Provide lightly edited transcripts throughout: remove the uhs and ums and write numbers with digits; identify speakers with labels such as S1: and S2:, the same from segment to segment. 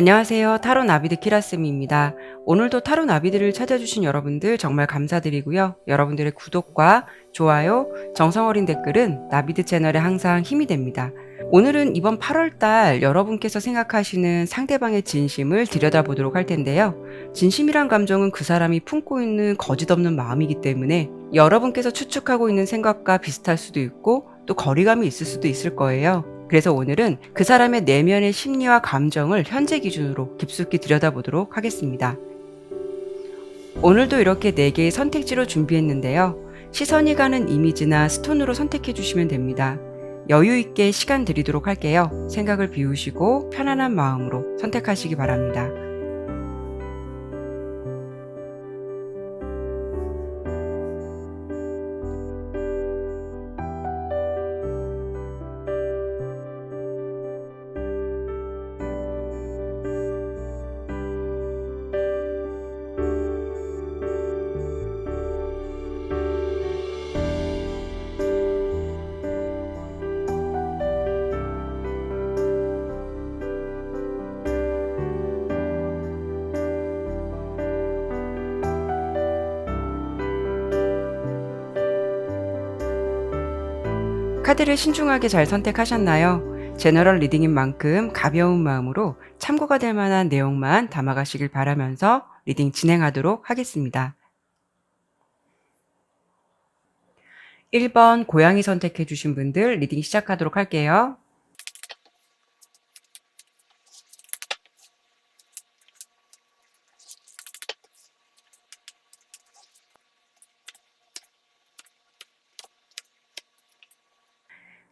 S1: 안녕하세요. 타로 나비드 키라스미입니다. 오늘도 타로 나비드를 찾아주신 여러분들 정말 감사드리고요. 여러분들의 구독과 좋아요, 정성어린 댓글은 나비드 채널에 항상 힘이 됩니다. 오늘은 이번 8월달 여러분께서 생각하시는 상대방의 진심을 들여다보도록 할 텐데요. 진심이란 감정은 그 사람이 품고 있는 거짓 없는 마음이기 때문에 여러분께서 추측하고 있는 생각과 비슷할 수도 있고 또 거리감이 있을 수도 있을 거예요. 그래서 오늘은 그 사람의 내면의 심리와 감정을 현재 기준으로 깊숙이 들여다보도록 하겠습니다. 오늘도 이렇게 4개의 선택지로 준비했는데요. 시선이 가는 이미지나 스톤으로 선택해 주시면 됩니다. 여유 있게 시간 드리도록 할게요. 생각을 비우시고 편안한 마음으로 선택하시기 바랍니다. 카드를 신중하게 잘 선택하셨나요? 제너럴 리딩인 만큼 가벼운 마음으로 참고가 될 만한 내용만 담아가시길 바라면서 리딩 진행하도록 하겠습니다. 1번 고양이 선택해 주신 분들 리딩 시작하도록 할게요.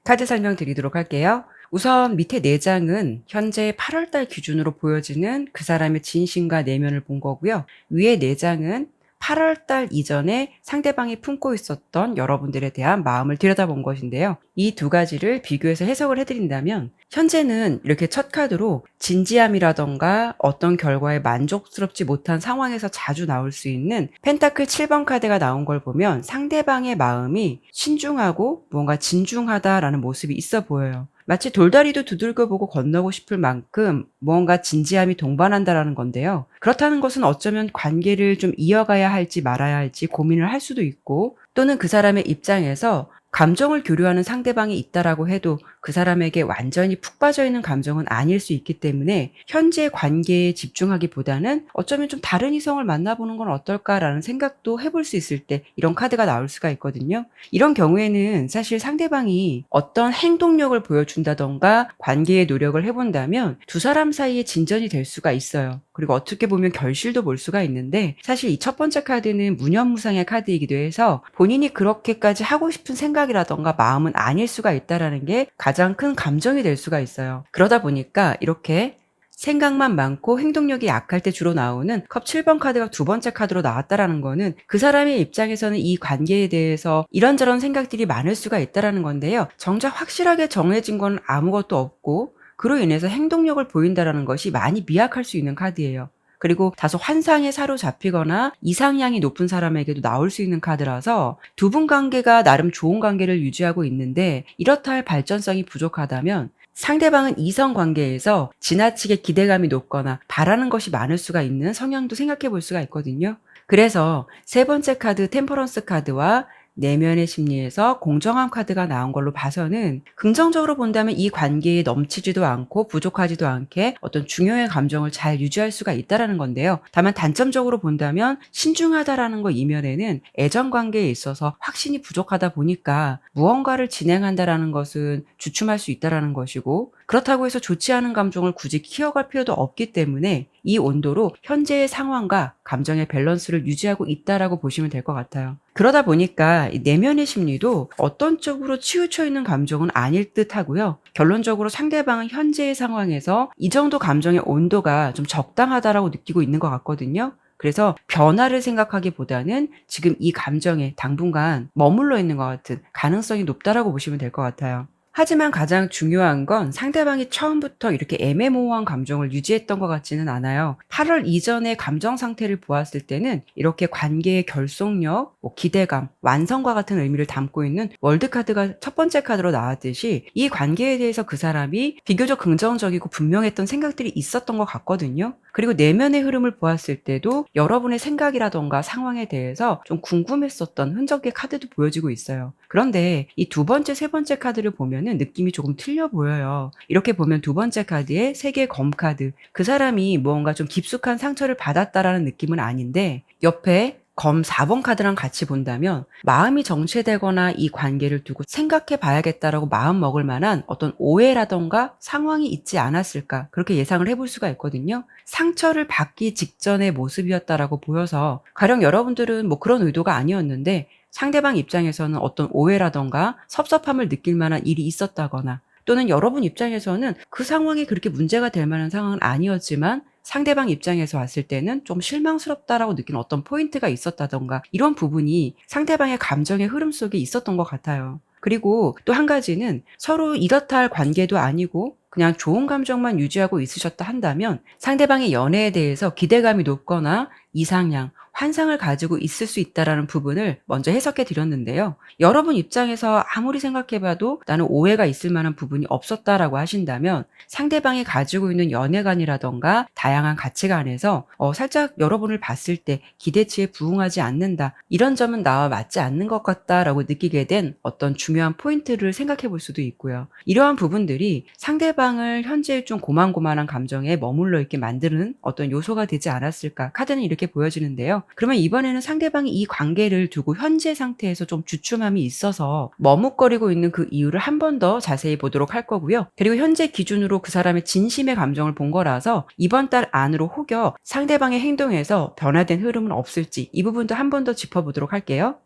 S1: 카드 설명드리도록 할게요. 우선 밑에 4장은 현재 8월달 기준으로 보여지는 그 사람의 진심과 내면을 본 거고요. 위에 4장은 8월달 이전에 상대방이 품고 있었던 여러분들에 대한 마음을 들여다본 것인데요. 이 두 가지를 비교해서 해석을 해드린다면 현재는 이렇게 첫 카드로 진지함이라던가 어떤 결과에 만족스럽지 못한 상황에서 자주 나올 수 있는 펜타클 7번 카드가 나온 걸 보면 상대방의 마음이 신중하고 무언가 진중하다라는 모습이 있어 보여요. 마치 돌다리도 두들겨 보고 건너고 싶을 만큼 무언가 진지함이 동반한다라는 건데요. 그렇다는 것은 어쩌면 관계를 좀 이어가야 할지 말아야 할지 고민을 할 수도 있고, 또는 그 사람의 입장에서 감정을 교류하는 상대방이 있다라고 해도 그 사람에게 완전히 푹 빠져 있는 감정은 아닐 수 있기 때문에 현재 관계에 집중하기보다는 어쩌면 좀 다른 이성을 만나보는 건 어떨까라는 생각도 해볼 수 있을 때 이런 카드가 나올 수가 있거든요. 이런 경우에는 사실 상대방이 어떤 행동력을 보여준다던가 관계의 노력을 해본다면 두 사람 사이에 진전이 될 수가 있어요. 그리고 어떻게 보면 결실도 볼 수가 있는데, 사실 이 첫 번째 카드는 무념무상의 카드이기도 해서 본인이 그렇게까지 하고 싶은 생각이라던가 마음은 아닐 수가 있다라는 게 가장 큰 감정이 될 수가 있어요. 그러다 보니까 이렇게 생각만 많고 행동력이 약할 때 주로 나오는 컵 7번 카드가 두 번째 카드로 나왔다라는 거는 그 사람의 입장에서는 이 관계에 대해서 이런저런 생각들이 많을 수가 있다라는 건데요. 정작 확실하게 정해진 건 아무것도 없고, 그로 인해서 행동력을 보인다라는 것이 많이 미약할 수 있는 카드예요. 그리고 다소 환상에 사로잡히거나 이상향이 높은 사람에게도 나올 수 있는 카드라서 두 분 관계가 나름 좋은 관계를 유지하고 있는데 이렇다 할 발전성이 부족하다면 상대방은 이성 관계에서 지나치게 기대감이 높거나 바라는 것이 많을 수가 있는 성향도 생각해 볼 수가 있거든요. 그래서 세 번째 카드 템퍼런스 카드와 내면의 심리에서 공정함 카드가 나온 걸로 봐서는 긍정적으로 본다면 이 관계에 넘치지도 않고 부족하지도 않게 어떤 중요한 감정을 잘 유지할 수가 있다라는 건데요. 다만 단점적으로 본다면 신중하다라는 거 이면에는 애정 관계에 있어서 확신이 부족하다 보니까 무언가를 진행한다라는 것은 주춤할 수 있다라는 것이고, 그렇다고 해서 좋지 않은 감정을 굳이 키워갈 필요도 없기 때문에 이 온도로 현재의 상황과 감정의 밸런스를 유지하고 있다라고 보시면 될 것 같아요. 그러다 보니까 이 내면의 심리도 어떤 쪽으로 치우쳐 있는 감정은 아닐 듯 하고요. 결론적으로 상대방은 현재의 상황에서 이 정도 감정의 온도가 좀 적당하다라고 느끼고 있는 것 같거든요. 그래서 변화를 생각하기보다는 지금 이 감정에 당분간 머물러 있는 것 같은 가능성이 높다라고 보시면 될 것 같아요. 하지만 가장 중요한 건 상대방이 처음부터 이렇게 애매모호한 감정을 유지했던 것 같지는 않아요. 8월 이전의 감정 상태를 보았을 때는 이렇게 관계의 결속력, 기대감, 완성과 같은 의미를 담고 있는 월드카드가 첫 번째 카드로 나왔듯이 이 관계에 대해서 그 사람이 비교적 긍정적이고 분명했던 생각들이 있었던 것 같거든요. 그리고 내면의 흐름을 보았을 때도 여러분의 생각이라던가 상황에 대해서 좀 궁금했었던 흔적의 카드도 보여지고 있어요. 그런데 이 두 번째, 세 번째 카드를 보면은 느낌이 조금 틀려 보여요. 이렇게 보면 두 번째 카드에 세 개의 검 카드. 그 사람이 무언가 좀 깊숙한 상처를 받았다라는 느낌은 아닌데 옆에 검 4번 카드랑 같이 본다면 마음이 정체되거나 이 관계를 두고 생각해 봐야겠다라고 마음 먹을 만한 어떤 오해라던가 상황이 있지 않았을까 그렇게 예상을 해볼 수가 있거든요. 상처를 받기 직전의 모습이었다라고 보여서 가령 여러분들은 뭐 그런 의도가 아니었는데 상대방 입장에서는 어떤 오해라던가 섭섭함을 느낄 만한 일이 있었다거나 또는 여러분 입장에서는 그 상황이 그렇게 문제가 될 만한 상황은 아니었지만 상대방 입장에서 왔을 때는 좀 실망스럽다라고 느끼는 어떤 포인트가 있었다던가 이런 부분이 상대방의 감정의 흐름 속에 있었던 것 같아요. 그리고 또 한 가지는 서로 이렇다 할 관계도 아니고 그냥 좋은 감정만 유지하고 있으셨다 한다면 상대방의 연애에 대해서 기대감이 높거나 이상향, 환상을 가지고 있을 수 있다라는 부분을 먼저 해석해 드렸는데요. 여러분 입장에서 아무리 생각해 봐도 나는 오해가 있을 만한 부분이 없었다라고 하신다면 상대방이 가지고 있는 연애관이라던가 다양한 가치관에서 살짝 여러분을 봤을 때 기대치에 부응하지 않는다. 이런 점은 나와 맞지 않는 것 같다라고 느끼게 된 어떤 중요한 포인트를 생각해 볼 수도 있고요. 이러한 부분들이 상대방을 현재 좀 고만고만한 감정에 머물러 있게 만드는 어떤 요소가 되지 않았을까. 카드는 이렇게 보여지는데요. 그러면 이번에는 상대방이 이 관계를 두고 현재 상태에서 좀 주춤함이 있어서 머뭇거리고 있는 그 이유를 한 번 더 자세히 보도록 할 거고요. 그리고 현재 기준으로 그 사람의 진심의 감정을 본 거라서 이번 달 안으로 혹여 상대방의 행동에서 변화된 흐름은 없을지 이 부분도 한 번 더 짚어보도록 할게요.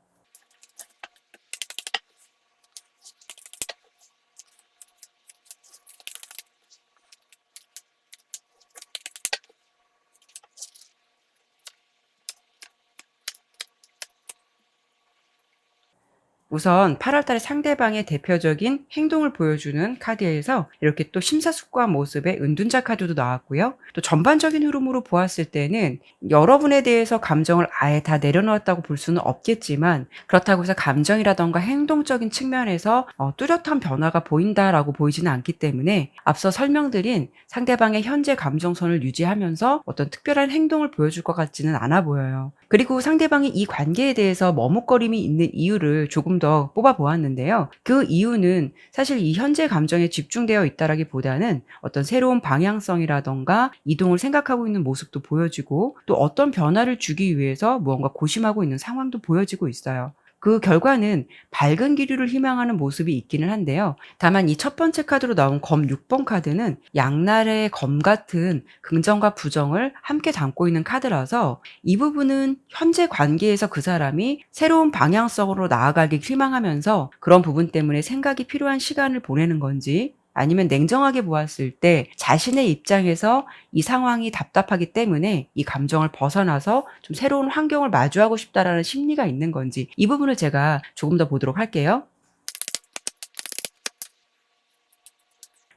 S1: 우선 8월 달에 상대방의 대표적인 행동을 보여주는 카드에서 이렇게 또 심사숙고한 모습의 은둔자 카드도 나왔고요. 또 전반적인 흐름으로 보았을 때는 여러분에 대해서 감정을 아예 다 내려놓았다고 볼 수는 없겠지만 그렇다고 해서 감정이라던가 행동적인 측면에서 뚜렷한 변화가 보인다라고 보이지는 않기 때문에 앞서 설명드린 상대방의 현재 감정선을 유지하면서 어떤 특별한 행동을 보여줄 것 같지는 않아 보여요. 그리고 상대방이 이 관계에 대해서 머뭇거림이 있는 이유를 조금 더 뽑아 보았는데요. 그 이유는 사실 이 현재 감정에 집중되어 있다라기보다는 어떤 새로운 방향성이라던가 이동을 생각하고 있는 모습도 보여지고 또 어떤 변화를 주기 위해서 무언가 고심하고 있는 상황도 보여지고 있어요. 그 결과는 밝은 기류를 희망하는 모습이 있기는 한데요. 다만 이 첫 번째 카드로 나온 검 6번 카드는 양날의 검 같은 긍정과 부정을 함께 담고 있는 카드라서 이 부분은 현재 관계에서 그 사람이 새로운 방향성으로 나아가길 희망하면서 그런 부분 때문에 생각이 필요한 시간을 보내는 건지 아니면 냉정하게 보았을 때 자신의 입장에서 이 상황이 답답하기 때문에 이 감정을 벗어나서 좀 새로운 환경을 마주하고 싶다라는 심리가 있는 건지 이 부분을 제가 조금 더 보도록 할게요.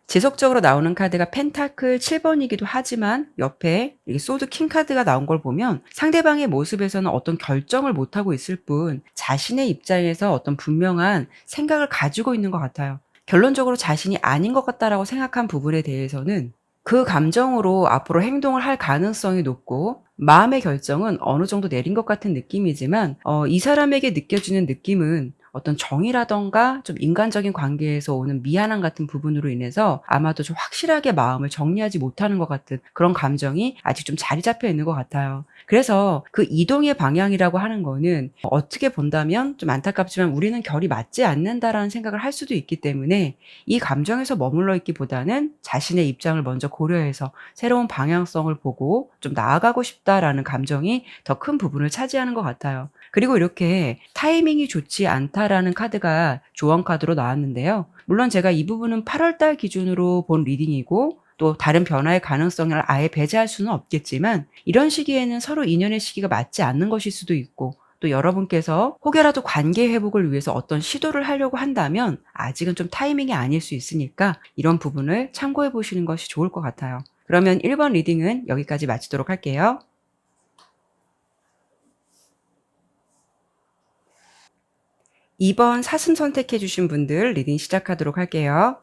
S1: 지속적으로 나오는 카드가 펜타클 7번이기도 하지만 옆에 이렇게 소드 킹 카드가 나온 걸 보면 상대방의 모습에서는 어떤 결정을 못하고 있을 뿐 자신의 입장에서 어떤 분명한 생각을 가지고 있는 것 같아요. 결론적으로 자신이 아닌 것 같다라고 생각한 부분에 대해서는 그 감정으로 앞으로 행동을 할 가능성이 높고 마음의 결정은 어느 정도 내린 것 같은 느낌이지만 이 사람에게 느껴지는 느낌은 어떤 정이라던가 좀 인간적인 관계에서 오는 미안함 같은 부분으로 인해서 아마도 좀 확실하게 마음을 정리하지 못하는 것 같은 그런 감정이 아직 좀 자리 잡혀 있는 것 같아요. 그래서 그 이동의 방향이라고 하는 거는 어떻게 본다면 좀 안타깝지만 우리는 결이 맞지 않는다라는 생각을 할 수도 있기 때문에 이 감정에서 머물러 있기보다는 자신의 입장을 먼저 고려해서 새로운 방향성을 보고 좀 나아가고 싶다라는 감정이 더 큰 부분을 차지하는 것 같아요. 그리고 이렇게 타이밍이 좋지 않다라는 카드가 조언 카드로 나왔는데요. 물론 제가 이 부분은 8월 달 기준으로 본 리딩이고 또 다른 변화의 가능성을 아예 배제할 수는 없겠지만 이런 시기에는 서로 인연의 시기가 맞지 않는 것일 수도 있고 또 여러분께서 혹여라도 관계 회복을 위해서 어떤 시도를 하려고 한다면 아직은 좀 타이밍이 아닐 수 있으니까 이런 부분을 참고해 보시는 것이 좋을 것 같아요. 그러면 1번 리딩은 여기까지 마치도록 할게요. 2번 사슴 선택해 주신 분들 리딩 시작하도록 할게요.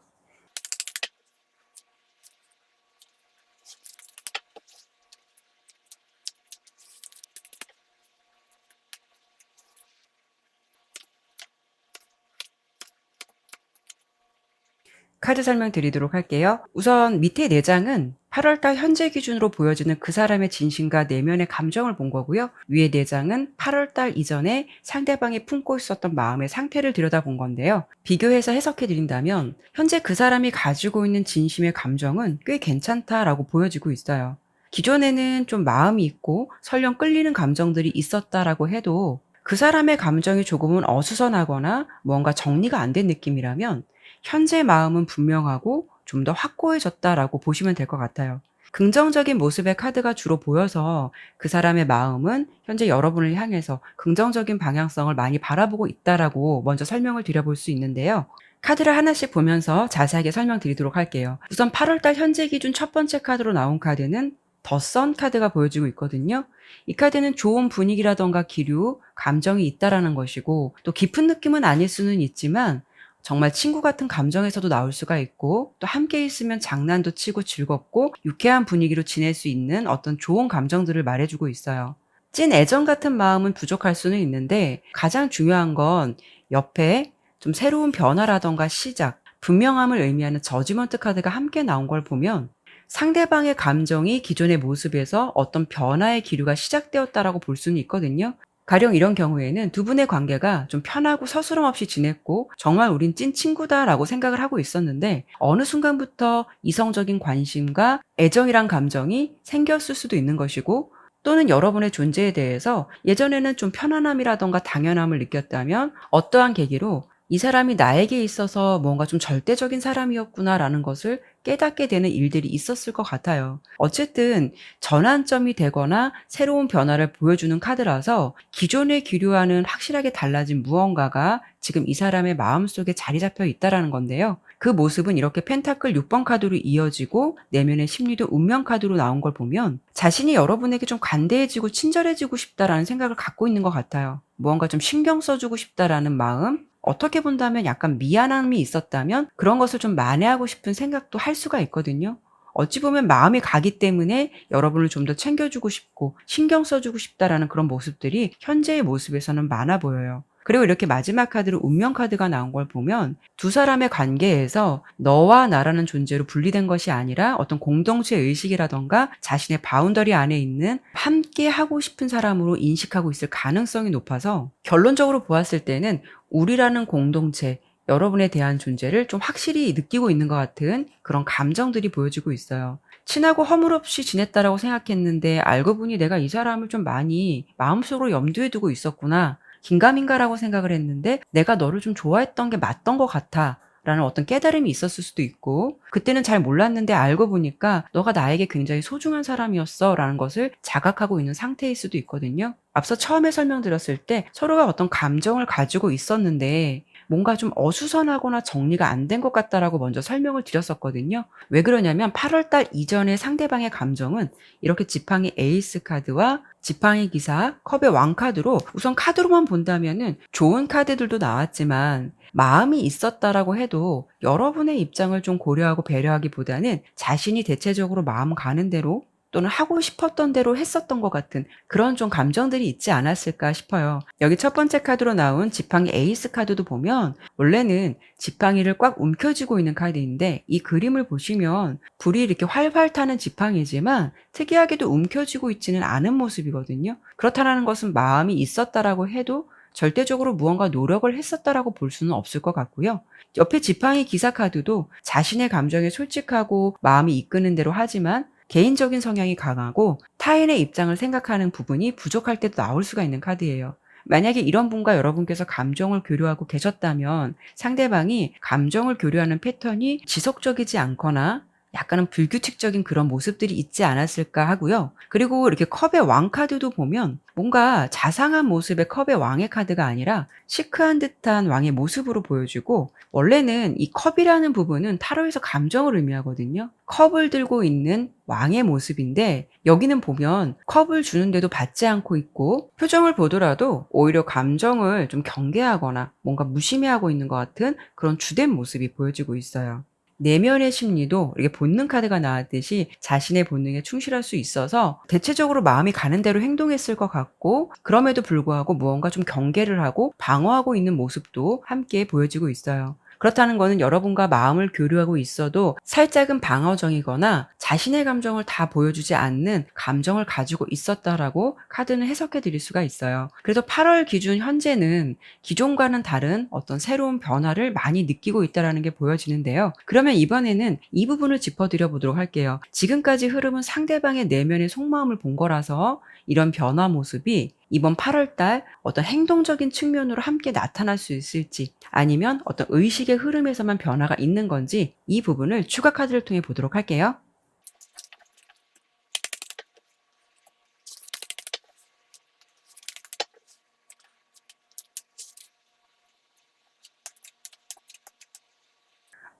S1: 카드 설명드리도록 할게요. 우선 밑에 4장은 8월달 현재 기준으로 보여지는 그 사람의 진심과 내면의 감정을 본 거고요. 위에 4장은 8월달 이전에 상대방이 품고 있었던 마음의 상태를 들여다본 건데요. 비교해서 해석해 드린다면 현재 그 사람이 가지고 있는 진심의 감정은 꽤 괜찮다라고 보여지고 있어요. 기존에는 좀 마음이 있고 설령 끌리는 감정들이 있었다라고 해도 그 사람의 감정이 조금은 어수선하거나 뭔가 정리가 안 된 느낌이라면 현재 마음은 분명하고 좀 더 확고해졌다라고 보시면 될 것 같아요. 긍정적인 모습의 카드가 주로 보여서 그 사람의 마음은 현재 여러분을 향해서 긍정적인 방향성을 많이 바라보고 있다라고 먼저 설명을 드려볼 수 있는데요. 카드를 하나씩 보면서 자세하게 설명드리도록 할게요. 우선 8월달 현재 기준 첫 번째 카드로 나온 카드는 더 선 카드가 보여지고 있거든요. 이 카드는 좋은 분위기라던가 기류, 감정이 있다라는 것이고 또 깊은 느낌은 아닐 수는 있지만 정말 친구 같은 감정에서도 나올 수가 있고 또 함께 있으면 장난도 치고 즐겁고 유쾌한 분위기로 지낼 수 있는 어떤 좋은 감정들을 말해주고 있어요. 찐 애정 같은 마음은 부족할 수는 있는데 가장 중요한 건 옆에 좀 새로운 변화라던가 시작, 분명함을 의미하는 저지먼트 카드가 함께 나온 걸 보면 상대방의 감정이 기존의 모습에서 어떤 변화의 기류가 시작되었다라고 볼 수는 있거든요. 가령 이런 경우에는 두 분의 관계가 좀 편하고 서스럼 없이 지냈고 정말 우린 찐 친구다라고 생각을 하고 있었는데 어느 순간부터 이성적인 관심과 애정이란 감정이 생겼을 수도 있는 것이고 또는 여러분의 존재에 대해서 예전에는 좀 편안함이라던가 당연함을 느꼈다면 어떠한 계기로 이 사람이 나에게 있어서 뭔가 좀 절대적인 사람이었구나라는 것을 깨닫게 되는 일들이 있었을 것 같아요. 어쨌든 전환점이 되거나 새로운 변화를 보여주는 카드라서 기존의 기류와는 확실하게 달라진 무언가가 지금 이 사람의 마음속에 자리 잡혀 있다라는 건데요. 그 모습은 이렇게 펜타클 6번 카드로 이어지고 내면의 심리도 운명 카드로 나온 걸 보면 자신이 여러분에게 좀 관대해지고 친절해지고 싶다라는 생각을 갖고 있는 것 같아요. 무언가 좀 신경 써주고 싶다라는 마음, 어떻게 본다면 약간 미안함이 있었다면 그런 것을 좀 만회하고 싶은 생각도 할 수가 있거든요. 어찌 보면 마음이 가기 때문에 여러분을 좀 더 챙겨주고 싶고 신경 써주고 싶다라는 그런 모습들이 현재의 모습에서는 많아 보여요. 그리고 이렇게 마지막 카드로 운명 카드가 나온 걸 보면 두 사람의 관계에서 너와 나라는 존재로 분리된 것이 아니라 어떤 공동체 의식이라던가 자신의 바운더리 안에 있는 함께 하고 싶은 사람으로 인식하고 있을 가능성이 높아서 결론적으로 보았을 때는 우리라는 공동체, 여러분에 대한 존재를 좀 확실히 느끼고 있는 것 같은 그런 감정들이 보여지고 있어요. 친하고 허물없이 지냈다라고 생각했는데 알고 보니 내가 이 사람을 좀 많이 마음속으로 염두에 두고 있었구나. 긴가민가라고 생각을 했는데 내가 너를 좀 좋아했던 게 맞던 것 같아. 라는 어떤 깨달음이 있었을 수도 있고 그때는 잘 몰랐는데 알고 보니까 너가 나에게 굉장히 소중한 사람이었어 라는 것을 자각하고 있는 상태일 수도 있거든요. 앞서 처음에 설명드렸을 때 서로가 어떤 감정을 가지고 있었는데 뭔가 좀 어수선하거나 정리가 안 된 것 같다라고 먼저 설명을 드렸었거든요. 왜 그러냐면 8월 달 이전의 상대방의 감정은 이렇게 지팡이 에이스 카드와 지팡이 기사, 컵의 왕 카드로 우선 카드로만 본다면은 좋은 카드들도 나왔지만 마음이 있었다라고 해도 여러분의 입장을 좀 고려하고 배려하기보다는 자신이 대체적으로 마음 가는 대로 또는 하고 싶었던 대로 했었던 것 같은 그런 좀 감정들이 있지 않았을까 싶어요. 여기 첫 번째 카드로 나온 지팡이 에이스 카드도 보면 원래는 지팡이를 꽉 움켜쥐고 있는 카드인데 이 그림을 보시면 불이 이렇게 활활 타는 지팡이지만 특이하게도 움켜쥐고 있지는 않은 모습이거든요. 그렇다는 것은 마음이 있었다라고 해도 절대적으로 무언가 노력을 했었다라고 볼 수는 없을 것 같고요. 옆에 지팡이 기사 카드도 자신의 감정에 솔직하고 마음이 이끄는 대로 하지만 개인적인 성향이 강하고 타인의 입장을 생각하는 부분이 부족할 때도 나올 수가 있는 카드예요. 만약에 이런 분과 여러분께서 감정을 교류하고 계셨다면 상대방이 감정을 교류하는 패턴이 지속적이지 않거나 약간은 불규칙적인 그런 모습들이 있지 않았을까 하고요. 그리고 이렇게 컵의 왕 카드도 보면 뭔가 자상한 모습의 컵의 왕의 카드가 아니라 시크한 듯한 왕의 모습으로 보여지고, 원래는 이 컵이라는 부분은 타로에서 감정을 의미하거든요. 컵을 들고 있는 왕의 모습인데 여기는 보면 컵을 주는데도 받지 않고 있고, 표정을 보더라도 오히려 감정을 좀 경계하거나 뭔가 무심해하고 있는 것 같은 그런 주된 모습이 보여지고 있어요. 내면의 심리도 이렇게 본능 카드가 나왔듯이 자신의 본능에 충실할 수 있어서 대체적으로 마음이 가는 대로 행동했을 것 같고, 그럼에도 불구하고 무언가 좀 경계를 하고 방어하고 있는 모습도 함께 보여지고 있어요. 그렇다는 거는 여러분과 마음을 교류하고 있어도 살짝은 방어적이거나 자신의 감정을 다 보여주지 않는 감정을 가지고 있었다라고 카드는 해석해 드릴 수가 있어요. 그래서 8월 기준 현재는 기존과는 다른 어떤 새로운 변화를 많이 느끼고 있다라는 게 보여지는데요. 그러면 이번에는 이 부분을 짚어드려 보도록 할게요. 지금까지 흐름은 상대방의 내면의 속마음을 본 거라서 이런 변화 모습이 이번 8월 달 어떤 행동적인 측면으로 함께 나타날 수 있을지, 아니면 어떤 의식의 흐름에서만 변화가 있는 건지, 이 부분을 추가 카드를 통해 보도록 할게요.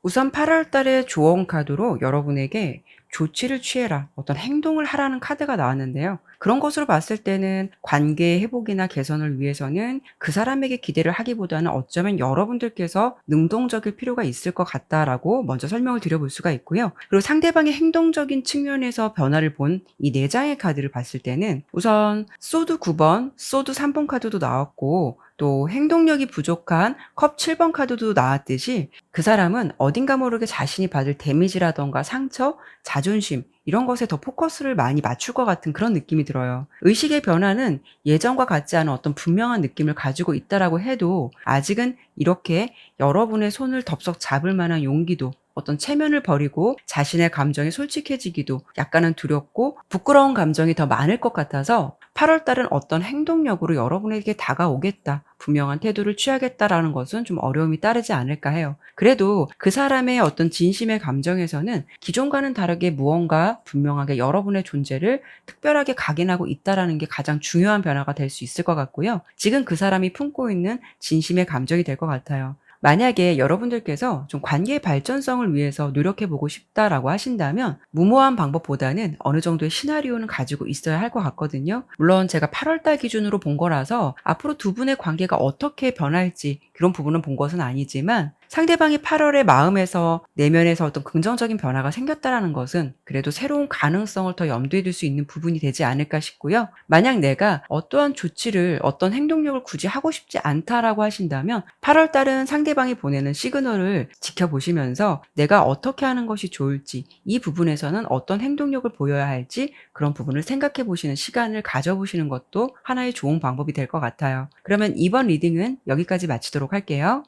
S1: 우선 8월 달에 조언 카드로 여러분에게 조치를 취해라, 어떤 행동을 하라는 카드가 나왔는데요. 그런 것으로 봤을 때는 관계 회복이나 개선을 위해서는 그 사람에게 기대를 하기보다는 어쩌면 여러분들께서 능동적일 필요가 있을 것 같다라고 먼저 설명을 드려볼 수가 있고요. 그리고 상대방의 행동적인 측면에서 변화를 본 이 4장의 카드를 봤을 때는 우선 소드 9번, 소드 3번 카드도 나왔고, 또 행동력이 부족한 컵 7번 카드도 나왔듯이 그 사람은 어딘가 모르게 자신이 받을 데미지라던가 상처, 자존심 이런 것에 더 포커스를 많이 맞출 것 같은 그런 느낌이 들어요. 의식의 변화는 예전과 같지 않은 어떤 분명한 느낌을 가지고 있다라고 해도 아직은 이렇게 여러분의 손을 덥석 잡을 만한 용기도, 어떤 체면을 버리고 자신의 감정에 솔직해지기도 약간은 두렵고 부끄러운 감정이 더 많을 것 같아서 8월 달은 어떤 행동력으로 여러분에게 다가오겠다, 분명한 태도를 취하겠다라는 것은 좀 어려움이 따르지 않을까 해요. 그래도 그 사람의 어떤 진심의 감정에서는 기존과는 다르게 무언가 분명하게 여러분의 존재를 특별하게 각인하고 있다라는 게 가장 중요한 변화가 될 수 있을 것 같고요. 지금 그 사람이 품고 있는 진심의 감정이 될 것 같아요. 만약에 여러분들께서 좀 관계의 발전성을 위해서 노력해 보고 싶다라고 하신다면 무모한 방법보다는 어느 정도의 시나리오는 가지고 있어야 할 것 같거든요. 물론 제가 8월 달 기준으로 본 거라서 앞으로 두 분의 관계가 어떻게 변할지 그런 부분은 본 것은 아니지만, 상대방이 8월에 마음에서 내면에서 어떤 긍정적인 변화가 생겼다라는 것은 그래도 새로운 가능성을 더 염두에 둘 수 있는 부분이 되지 않을까 싶고요. 만약 내가 어떠한 조치를, 어떤 행동력을 굳이 하고 싶지 않다라고 하신다면 8월 달은 상대방이 보내는 시그널을 지켜보시면서 내가 어떻게 하는 것이 좋을지, 이 부분에서는 어떤 행동력을 보여야 할지 그런 부분을 생각해 보시는 시간을 가져보시는 것도 하나의 좋은 방법이 될 것 같아요. 그러면 이번 리딩은 여기까지 마치도록 할게요.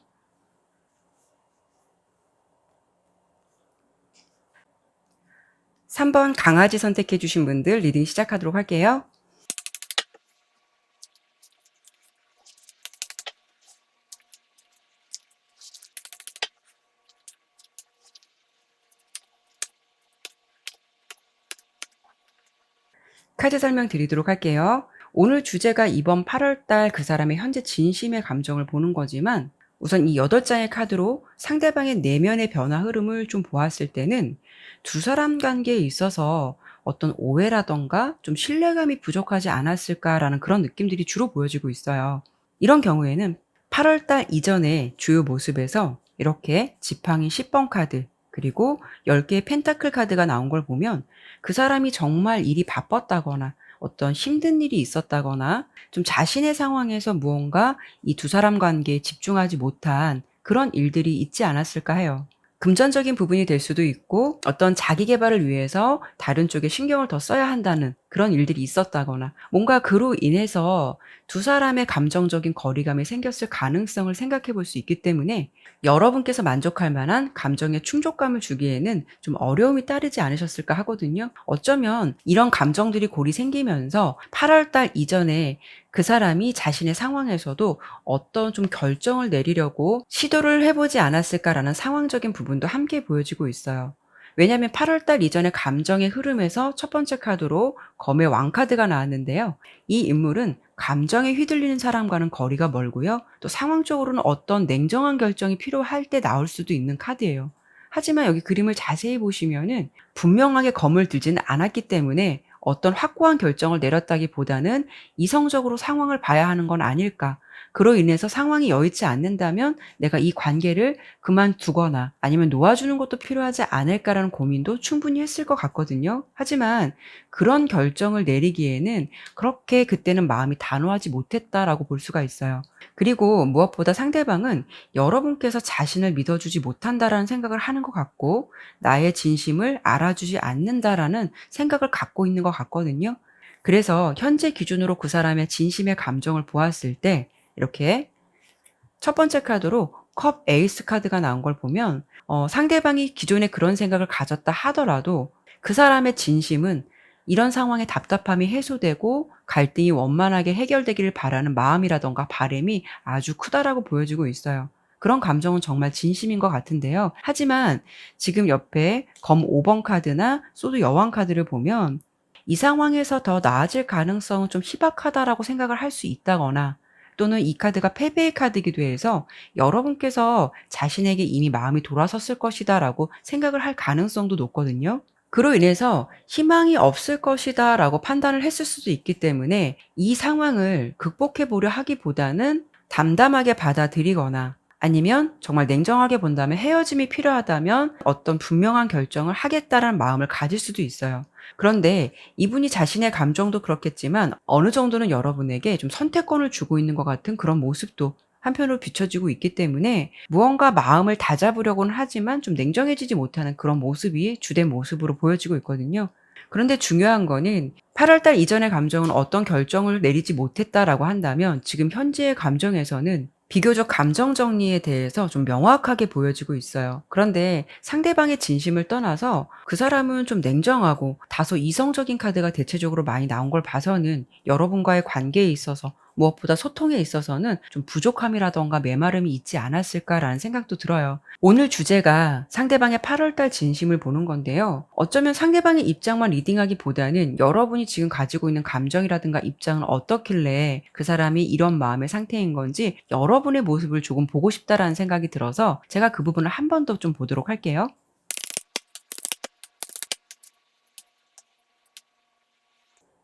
S1: 3번 강아지 선택해 주신 분들 리딩 시작하도록 할게요. 카드 설명 드리도록 할게요. 오늘 주제가 이번 8월 달 그 사람의 현재 진심의 감정을 보는 거지만, 우선 이 8장의 카드로 상대방의 내면의 변화 흐름을 좀 보았을 때는 두 사람 관계에 있어서 어떤 오해라던가 좀 신뢰감이 부족하지 않았을까라는 그런 느낌들이 주로 보여지고 있어요. 이런 경우에는 8월 달 이전의 주요 모습에서 이렇게 지팡이 10번 카드, 그리고 10개의 펜타클 카드가 나온 걸 보면 그 사람이 정말 일이 바빴다거나 어떤 힘든 일이 있었다거나 좀 자신의 상황에서 무언가 이 두 사람 관계에 집중하지 못한 그런 일들이 있지 않았을까 해요. 금전적인 부분이 될 수도 있고, 어떤 자기 계발을 위해서 다른 쪽에 신경을 더 써야 한다는 그런 일들이 있었다거나, 뭔가 그로 인해서 두 사람의 감정적인 거리감이 생겼을 가능성을 생각해 볼 수 있기 때문에 여러분께서 만족할 만한 감정의 충족감을 주기에는 좀 어려움이 따르지 않으셨을까 하거든요. 어쩌면 이런 감정들이 골이 생기면서 8월 달 이전에 그 사람이 자신의 상황에서도 어떤 좀 결정을 내리려고 시도를 해보지 않았을까라는 상황적인 부분도 함께 보여지고 있어요. 왜냐하면 8월 달 이전의 감정의 흐름에서 첫 번째 카드로 검의 왕카드가 나왔는데요. 이 인물은 감정에 휘둘리는 사람과는 거리가 멀고요. 또 상황적으로는 어떤 냉정한 결정이 필요할 때 나올 수도 있는 카드예요. 하지만 여기 그림을 자세히 보시면은 분명하게 검을 들지는 않았기 때문에 어떤 확고한 결정을 내렸다기보다는 이성적으로 상황을 봐야 하는 건 아닐까. 그로 인해서 상황이 여의치 않는다면 내가 이 관계를 그만두거나 아니면 놓아주는 것도 필요하지 않을까라는 고민도 충분히 했을 것 같거든요. 하지만 그런 결정을 내리기에는 그렇게 그때는 마음이 단호하지 못했다라고 볼 수가 있어요. 그리고 무엇보다 상대방은 여러분께서 자신을 믿어주지 못한다라는 생각을 하는 것 같고 나의 진심을 알아주지 않는다라는 생각을 갖고 있는 것 같거든요. 그래서 현재 기준으로 그 사람의 진심의 감정을 보았을 때 이렇게 첫 번째 카드로 컵 에이스 카드가 나온 걸 보면 상대방이 기존에 그런 생각을 가졌다 하더라도 그 사람의 진심은 이런 상황의 답답함이 해소되고 갈등이 원만하게 해결되기를 바라는 마음이라던가 바람이 아주 크다라고 보여지고 있어요. 그런 감정은 정말 진심인 것 같은데요. 하지만 지금 옆에 검 5번 카드나 소드 여왕 카드를 보면 이 상황에서 더 나아질 가능성은 좀 희박하다라고 생각을 할 수 있다거나 또는 이 카드가 패배의 카드이기도 해서 여러분께서 자신에게 이미 마음이 돌아섰을 것이다라고 생각을 할 가능성도 높거든요. 그로 인해서 희망이 없을 것이다라고 판단을 했을 수도 있기 때문에 이 상황을 극복해 보려 하기보다는 담담하게 받아들이거나 아니면 정말 냉정하게 본다면 헤어짐이 필요하다면 어떤 분명한 결정을 하겠다라는 마음을 가질 수도 있어요. 그런데 이분이 자신의 감정도 그렇겠지만 어느 정도는 여러분에게 좀 선택권을 주고 있는 것 같은 그런 모습도 한편으로 비춰지고 있기 때문에 무언가 마음을 다잡으려고는 하지만 좀 냉정해지지 못하는 그런 모습이 주된 모습으로 보여지고 있거든요. 그런데 중요한 거는 8월 달 이전의 감정은 어떤 결정을 내리지 못했다라고 한다면 지금 현재의 감정에서는 비교적 감정 정리에 대해서 좀 명확하게 보여지고 있어요. 그런데 상대방의 진심을 떠나서 그 사람은 좀 냉정하고 다소 이성적인 카드가 대체적으로 많이 나온 걸 봐서는 여러분과의 관계에 있어서 무엇보다 소통에 있어서는 좀 부족함이라던가 메마름이 있지 않았을까라는 생각도 들어요. 오늘 주제가 상대방의 8월 달 진심을 보는 건데요. 어쩌면 상대방의 입장만 리딩하기보다는 여러분이 지금 가지고 있는 감정이라든가 입장은 어떻길래 그 사람이 이런 마음의 상태인 건지 여러분의 모습을 조금 보고 싶다라는 생각이 들어서 제가 그 부분을 한 번 더 좀 보도록 할게요.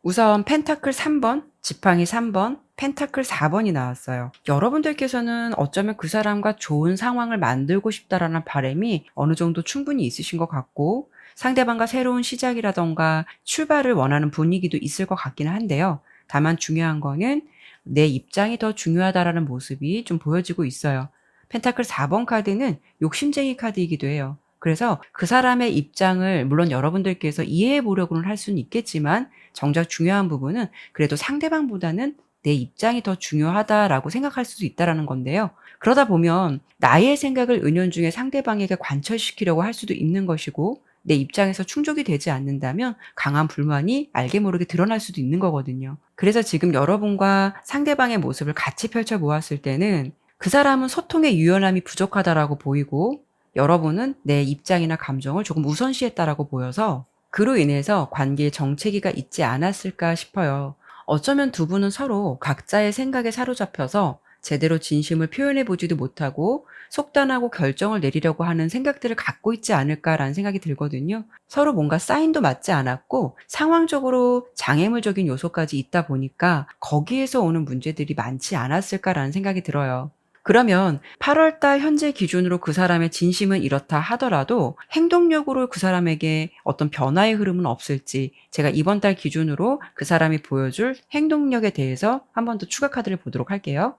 S1: 우선 펜타클 3번, 지팡이 3번, 펜타클 4번이 나왔어요. 여러분들께서는 어쩌면 그 사람과 좋은 상황을 만들고 싶다라는 바람이 어느 정도 충분히 있으신 것 같고 상대방과 새로운 시작이라던가 출발을 원하는 분위기도 있을 것 같기는 한데요. 다만 중요한 거는 내 입장이 더 중요하다라는 모습이 좀 보여지고 있어요. 펜타클 4번 카드는 욕심쟁이 카드이기도 해요. 그래서 그 사람의 입장을 물론 여러분들께서 이해해 보려고는 할 수는 있겠지만 정작 중요한 부분은 그래도 상대방보다는 내 입장이 더 중요하다라고 생각할 수도 있다라는 건데요. 그러다 보면 나의 생각을 은연중에 상대방에게 관철시키려고 할 수도 있는 것이고 내 입장에서 충족이 되지 않는다면 강한 불만이 알게 모르게 드러날 수도 있는 거거든요. 그래서 지금 여러분과 상대방의 모습을 같이 펼쳐 보았을 때는 그 사람은 소통의 유연함이 부족하다라고 보이고 여러분은 내 입장이나 감정을 조금 우선시했다라고 보여서 그로 인해서 관계에 정체기가 있지 않았을까 싶어요. 어쩌면 두 분은 서로 각자의 생각에 사로잡혀서 제대로 진심을 표현해 보지도 못하고 속단하고 결정을 내리려고 하는 생각들을 갖고 있지 않을까라는 생각이 들거든요. 서로 뭔가 사인도 맞지 않았고 상황적으로 장애물적인 요소까지 있다 보니까 거기에서 오는 문제들이 많지 않았을까라는 생각이 들어요. 그러면 8월 달 현재 기준으로 그 사람의 진심은 이렇다 하더라도 행동력으로 그 사람에게 어떤 변화의 흐름은 없을지 제가 이번 달 기준으로 그 사람이 보여줄 행동력에 대해서 한 번 더 추가 카드를 보도록 할게요.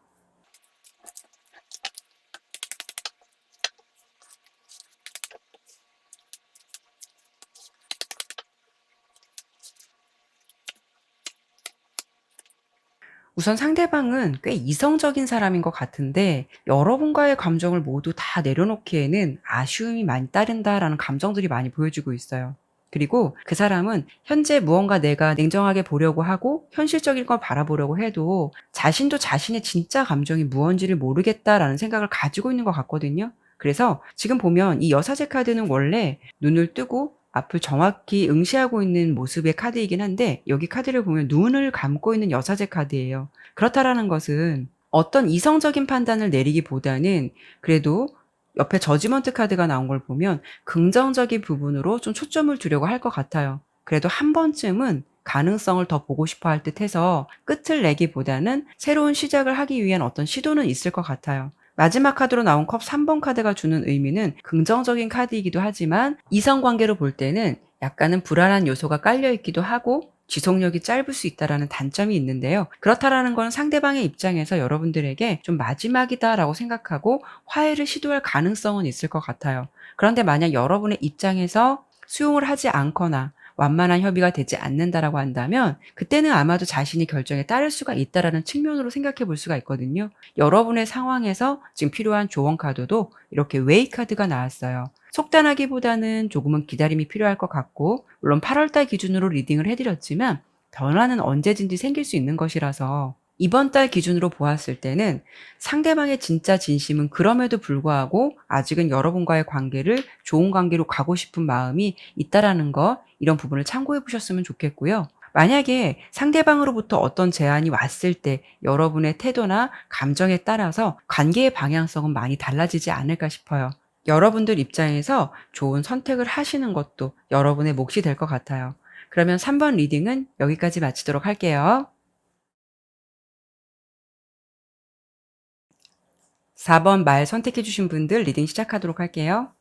S1: 우선 상대방은 꽤 이성적인 사람인 것 같은데 여러분과의 감정을 모두 다 내려놓기에는 아쉬움이 많이 따른다라는 감정들이 많이 보여지고 있어요. 그리고 그 사람은 현재 무언가 내가 냉정하게 보려고 하고 현실적인 걸 바라보려고 해도 자신도 자신의 진짜 감정이 무언지를 모르겠다라는 생각을 가지고 있는 것 같거든요. 그래서 지금 보면 이 여사제 카드는 원래 눈을 뜨고 앞을 정확히 응시하고 있는 모습의 카드이긴 한데 여기 카드를 보면 눈을 감고 있는 여사제 카드예요. 그렇다라는 것은 어떤 이성적인 판단을 내리기보다는 그래도 옆에 저지먼트 카드가 나온 걸 보면 긍정적인 부분으로 좀 초점을 두려고 할 것 같아요. 그래도 한 번쯤은 가능성을 더 보고 싶어 할 듯해서 끝을 내기보다는 새로운 시작을 하기 위한 어떤 시도는 있을 것 같아요. 마지막 카드로 나온 컵 3번 카드가 주는 의미는 긍정적인 카드이기도 하지만 이성 관계로 볼 때는 약간은 불안한 요소가 깔려 있기도 하고 지속력이 짧을 수 있다라는 단점이 있는데요. 그렇다라는 건 상대방의 입장에서 여러분들에게 좀 마지막이다라고 생각하고 화해를 시도할 가능성은 있을 것 같아요. 그런데 만약 여러분의 입장에서 수용을 하지 않거나 완만한 협의가 되지 않는다라고 한다면 그때는 아마도 자신이 결정에 따를 수가 있다라는 측면으로 생각해 볼 수가 있거든요. 여러분의 상황에서 지금 필요한 조언 카드도 이렇게 웨이 카드가 나왔어요. 속단하기보다는 조금은 기다림이 필요할 것 같고 물론 8월 달 기준으로 리딩을 해드렸지만 변화는 언제든지 생길 수 있는 것이라서 이번 달 기준으로 보았을 때는 상대방의 진짜 진심은 그럼에도 불구하고 아직은 여러분과의 관계를 좋은 관계로 가고 싶은 마음이 있다라는 거 이런 부분을 참고해 보셨으면 좋겠고요. 만약에 상대방으로부터 어떤 제안이 왔을 때 여러분의 태도나 감정에 따라서 관계의 방향성은 많이 달라지지 않을까 싶어요. 여러분들 입장에서 좋은 선택을 하시는 것도 여러분의 몫이 될 것 같아요. 그러면 3번 리딩은 여기까지 마치도록 할게요. 4번 말 선택해 주신 분들 리딩 시작하도록 할게요.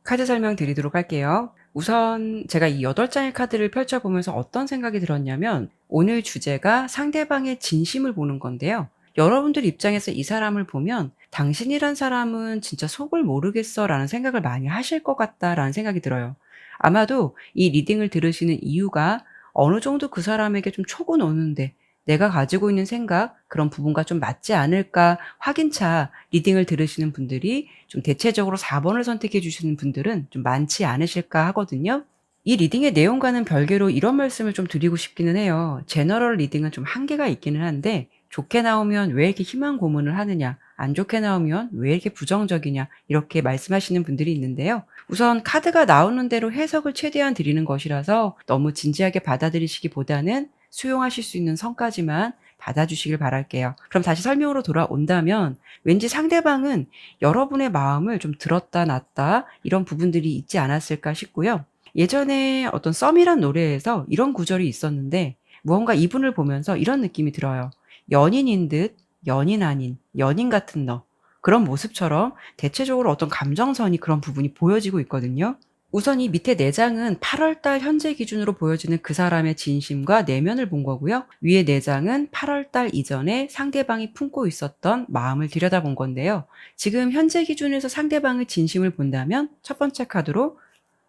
S1: 카드 설명 드리도록 할게요. 우선 제가 이 8장의 카드를 펼쳐보면서 어떤 생각이 들었냐면 오늘 주제가 상대방의 진심을 보는 건데요. 여러분들 입장에서 이 사람을 보면 당신이란 사람은 진짜 속을 모르겠어 라는 생각을 많이 하실 것 같다라는 생각이 들어요. 아마도 이 리딩을 들으시는 이유가 어느 정도 그 사람에게 좀 촉은 오는데 내가 가지고 있는 생각, 그런 부분과 좀 맞지 않을까 확인차 리딩을 들으시는 분들이 좀 대체적으로 4번을 선택해 주시는 분들은 좀 많지 않으실까 하거든요. 이 리딩의 내용과는 별개로 이런 말씀을 좀 드리고 싶기는 해요. 제너럴 리딩은 좀 한계가 있기는 한데 좋게 나오면 왜 이렇게 희망 고문을 하느냐, 안 좋게 나오면 왜 이렇게 부정적이냐 이렇게 말씀하시는 분들이 있는데요. 우선 카드가 나오는 대로 해석을 최대한 드리는 것이라서 너무 진지하게 받아들이시기보다는 수용하실 수 있는 선까지만 받아주시길 바랄게요. 그럼 다시 설명으로 돌아온다면 왠지 상대방은 여러분의 마음을 좀 들었다 놨다 이런 부분들이 있지 않았을까 싶고요. 예전에 어떤 썸이란 노래에서 이런 구절이 있었는데 무언가 이분을 보면서 이런 느낌이 들어요. 연인인 듯 연인 아닌 연인 같은 너. 그런 모습처럼 대체적으로 어떤 감정선이 그런 부분이 보여지고 있거든요. 우선 이 밑에 4장은 8월 달 현재 기준으로 보여지는 그 사람의 진심과 내면을 본 거고요. 위에 4장은 8월 달 이전에 상대방이 품고 있었던 마음을 들여다본 건데요. 지금 현재 기준에서 상대방의 진심을 본다면 첫 번째 카드로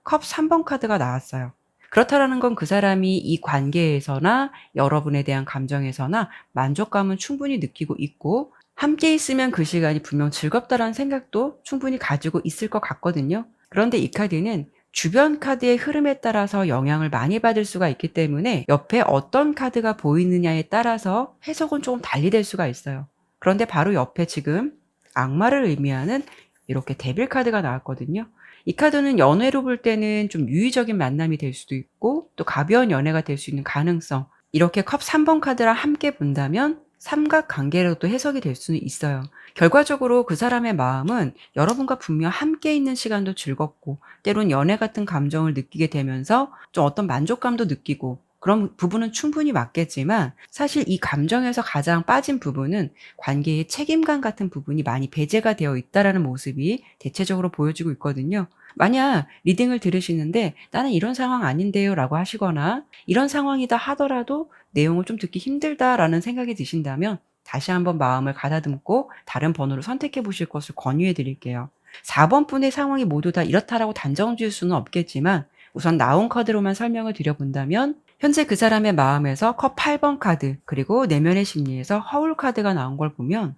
S1: 컵 3번 카드가 나왔어요. 그렇다라는 건 그 사람이 이 관계에서나 여러분에 대한 감정에서나 만족감은 충분히 느끼고 있고 함께 있으면 그 시간이 분명 즐겁다라는 생각도 충분히 가지고 있을 것 같거든요. 그런데 이 카드는 주변 카드의 흐름에 따라서 영향을 많이 받을 수가 있기 때문에 옆에 어떤 카드가 보이느냐에 따라서 해석은 조금 달리 될 수가 있어요. 그런데 바로 옆에 지금 악마를 의미하는 이렇게 데빌 카드가 나왔거든요. 이 카드는 연애로 볼 때는 좀 유의적인 만남이 될 수도 있고 또 가벼운 연애가 될 수 있는 가능성, 이렇게 컵 3번 카드랑 함께 본다면 삼각관계로도 해석이 될 수는 있어요. 결과적으로 그 사람의 마음은 여러분과 분명 함께 있는 시간도 즐겁고 때론 연애 같은 감정을 느끼게 되면서 좀 어떤 만족감도 느끼고 그런 부분은 충분히 맞겠지만 사실 이 감정에서 가장 빠진 부분은 관계의 책임감 같은 부분이 많이 배제가 되어 있다라는 모습이 대체적으로 보여지고 있거든요. 만약 리딩을 들으시는데 나는 이런 상황 아닌데요 라고 하시거나 이런 상황이다 하더라도 내용을 좀 듣기 힘들다라는 생각이 드신다면 다시 한번 마음을 가다듬고 다른 번호를 선택해 보실 것을 권유해 드릴게요. 4번 분의 상황이 모두 다 이렇다라고 단정 지을 수는 없겠지만 우선 나온 카드로만 설명을 드려본다면 현재 그 사람의 마음에서 컵 8번 카드 그리고 내면의 심리에서 허울 카드가 나온 걸 보면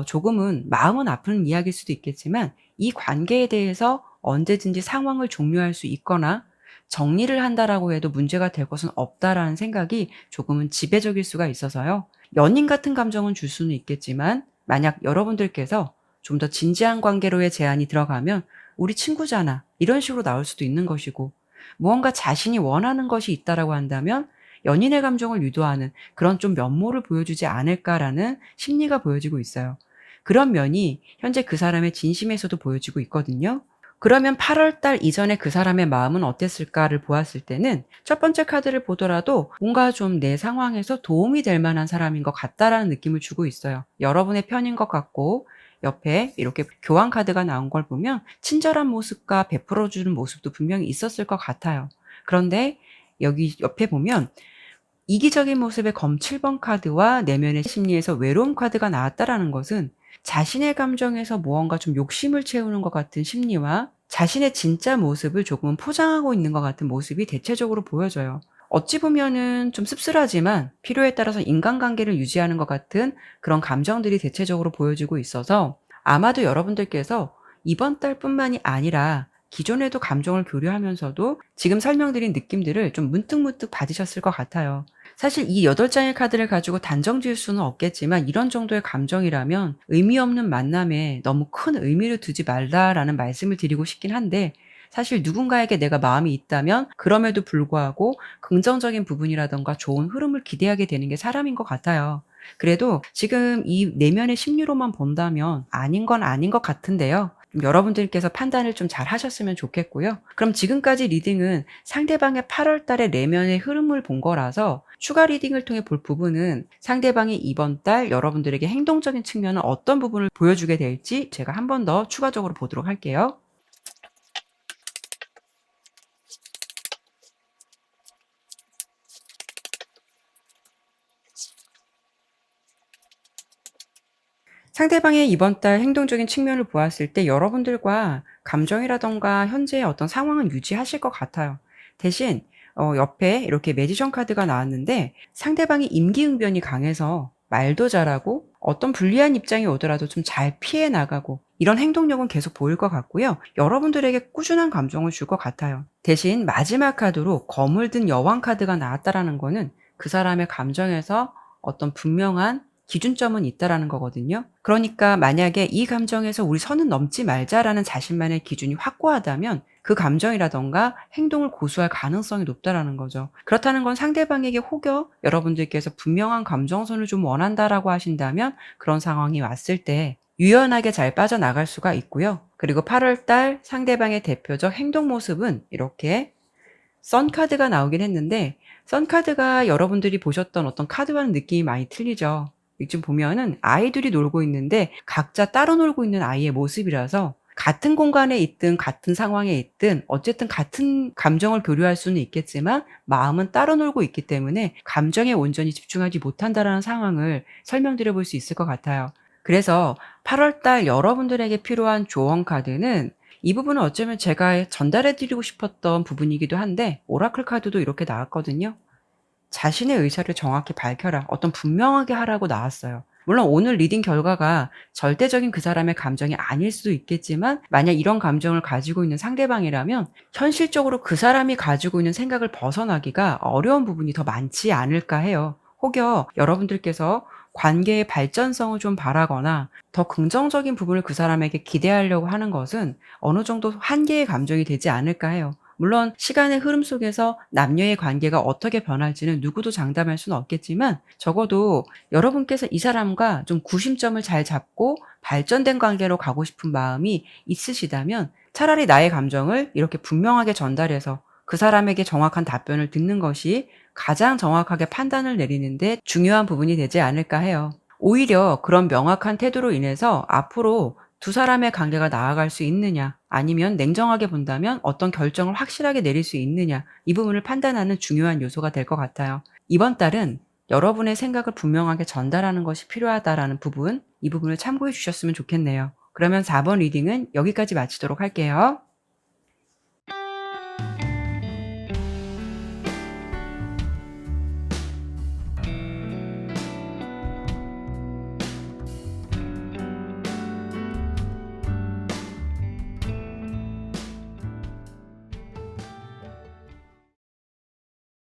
S1: 조금은 마음은 아픈 이야기일 수도 있겠지만 이 관계에 대해서 언제든지 상황을 종료할 수 있거나 정리를 한다라고 해도 문제가 될 것은 없다라는 생각이 조금은 지배적일 수가 있어서요. 연인 같은 감정은 줄 수는 있겠지만 만약 여러분들께서 좀 더 진지한 관계로의 제안이 들어가면 "우리 친구잖아." 이런 식으로 나올 수도 있는 것이고, 무언가 자신이 원하는 것이 있다라고 한다면 연인의 감정을 유도하는 그런 좀 면모를 보여주지 않을까라는 심리가 보여지고 있어요. 그런 면이 현재 그 사람의 진심에서도 보여지고 있거든요. 그러면 8월 달 이전에 그 사람의 마음은 어땠을까를 보았을 때는 첫 번째 카드를 보더라도 뭔가 좀 내 상황에서 도움이 될 만한 사람인 것 같다라는 느낌을 주고 있어요. 여러분의 편인 것 같고, 옆에 이렇게 교환 카드가 나온 걸 보면 친절한 모습과 베풀어 주는 모습도 분명히 있었을 것 같아요. 그런데 여기 옆에 보면 이기적인 모습의 검 7번 카드와 내면의 심리에서 외로움 카드가 나왔다라는 것은 자신의 감정에서 무언가 좀 욕심을 채우는 것 같은 심리와 자신의 진짜 모습을 조금은 포장하고 있는 것 같은 모습이 대체적으로 보여져요. 어찌 보면은 좀 씁쓸하지만 필요에 따라서 인간관계를 유지하는 것 같은 그런 감정들이 대체적으로 보여지고 있어서 아마도 여러분들께서 이번 달뿐만이 아니라 기존에도 감정을 교류하면서도 지금 설명드린 느낌들을 좀 문득문득 받으셨을 것 같아요. 사실 이 8장의 카드를 가지고 단정 지을 수는 없겠지만 이런 정도의 감정이라면 의미 없는 만남에 너무 큰 의미를 두지 말라라는 말씀을 드리고 싶긴 한데, 사실 누군가에게 내가 마음이 있다면 그럼에도 불구하고 긍정적인 부분이라든가 좋은 흐름을 기대하게 되는 게 사람인 것 같아요. 그래도 지금 이 내면의 심리로만 본다면 아닌 건 아닌 것 같은데요. 좀 여러분들께서 판단을 좀 잘 하셨으면 좋겠고요. 그럼 지금까지 리딩은 상대방의 8월 달의 내면의 흐름을 본 거라서 추가 리딩을 통해 볼 부분은 상대방이 이번 달 여러분들에게 행동적인 측면은 어떤 부분을 보여주게 될지 제가 한 번 더 추가적으로 보도록 할게요. 상대방의 이번 달 행동적인 측면을 보았을 때 여러분들과 감정이라든가 현재의 어떤 상황은 유지하실 것 같아요. 대신 옆에 이렇게 매지션 카드가 나왔는데 상대방이 임기응변이 강해서 말도 잘하고 어떤 불리한 입장이 오더라도 좀 잘 피해 나가고 이런 행동력은 계속 보일 것 같고요. 여러분들에게 꾸준한 감정을 줄 것 같아요. 대신 마지막 카드로 검을 든 여왕 카드가 나왔다라는 거는 그 사람의 감정에서 어떤 분명한 기준점은 있다라는 거거든요. 그러니까 만약에 이 감정에서 우리 선은 넘지 말자라는 자신만의 기준이 확고하다면 그 감정이라던가 행동을 고수할 가능성이 높다라는 거죠. 그렇다는 건 상대방에게 혹여 여러분들께서 분명한 감정선을 좀 원한다라고 하신다면 그런 상황이 왔을 때 유연하게 잘 빠져나갈 수가 있고요. 그리고 8월 달 상대방의 대표적 행동 모습은 이렇게 선 카드가 나오긴 했는데, 선 카드가 여러분들이 보셨던 어떤 카드와는 느낌이 많이 틀리죠. 지금 보면은 아이들이 놀고 있는데 각자 따로 놀고 있는 아이의 모습이라서 같은 공간에 있든 같은 상황에 있든 어쨌든 같은 감정을 교류할 수는 있겠지만 마음은 따로 놀고 있기 때문에 감정에 온전히 집중하지 못한다라는 상황을 설명드려 볼 수 있을 것 같아요. 그래서 8월 달 여러분들에게 필요한 조언 카드는 이 부분은 어쩌면 제가 전달해 드리고 싶었던 부분이기도 한데, 오라클 카드도 이렇게 나왔거든요. 자신의 의사를 정확히 밝혀라. 어떤 분명하게 하라고 나왔어요. 물론 오늘 리딩 결과가 절대적인 그 사람의 감정이 아닐 수도 있겠지만 만약 이런 감정을 가지고 있는 상대방이라면 현실적으로 그 사람이 가지고 있는 생각을 벗어나기가 어려운 부분이 더 많지 않을까 해요. 혹여 여러분들께서 관계의 발전성을 좀 바라거나 더 긍정적인 부분을 그 사람에게 기대하려고 하는 것은 어느 정도 한계의 감정이 되지 않을까 해요. 물론 시간의 흐름 속에서 남녀의 관계가 어떻게 변할지는 누구도 장담할 수는 없겠지만 적어도 여러분께서 이 사람과 좀 구심점을 잘 잡고 발전된 관계로 가고 싶은 마음이 있으시다면 차라리 나의 감정을 이렇게 분명하게 전달해서 그 사람에게 정확한 답변을 듣는 것이 가장 정확하게 판단을 내리는데 중요한 부분이 되지 않을까 해요. 오히려 그런 명확한 태도로 인해서 앞으로 두 사람의 관계가 나아갈 수 있느냐, 아니면 냉정하게 본다면 어떤 결정을 확실하게 내릴 수 있느냐, 이 부분을 판단하는 중요한 요소가 될 것 같아요. 이번 달은 여러분의 생각을 분명하게 전달하는 것이 필요하다라는 부분, 이 부분을 참고해 주셨으면 좋겠네요. 그러면 4번 리딩은 여기까지 마치도록 할게요.